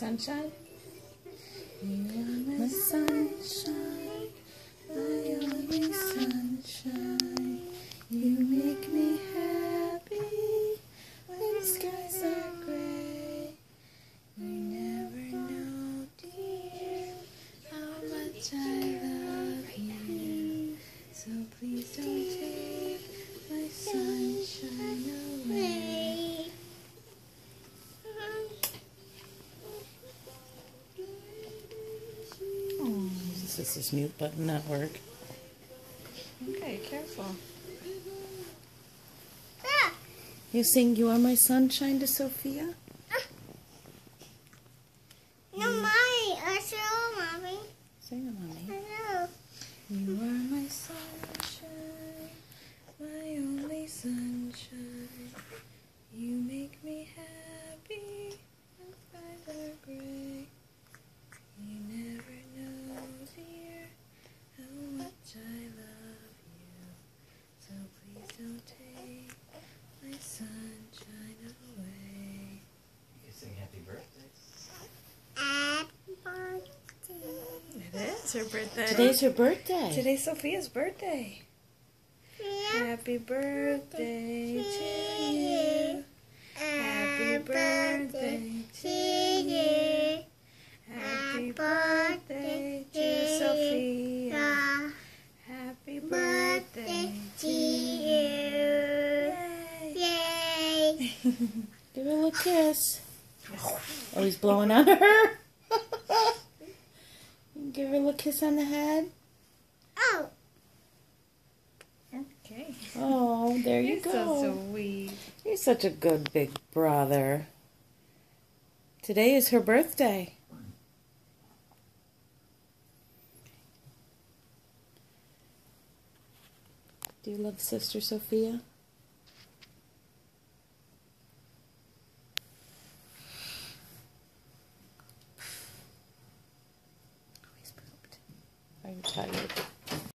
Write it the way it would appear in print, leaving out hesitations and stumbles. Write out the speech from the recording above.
sunshine? You are my sunshine, my only sunshine. You make me happy when skies are gray. You never know, dear, how much I love you. So please don't take my sunshine away. Oh, does this mute button not work? Okay, careful. You sing "You Are My Sunshine" to Sophia? No, Mommy. I saw Mommy. Sing it, Mommy. Hello. You are my sunshine, my only sunshine. You make me happy when skies are gray. You never know, dear, how much I love you. So please don't take my sunshine away. You sing happy birthday. Happy birthday. It is her birthday. Today's her birthday. Today's Sophia's birthday. Happy birthday to you. Happy birthday to you. Happy birthday to Sophia. Happy birthday to you. Yay. Give her a little kiss. Oh, he's blowing on her. Give her a little kiss on the head. Oh. Okay. Oh, there you You're go. so sweet. You're such a good big brother. Today is her birthday. Do you love Sister Sophia?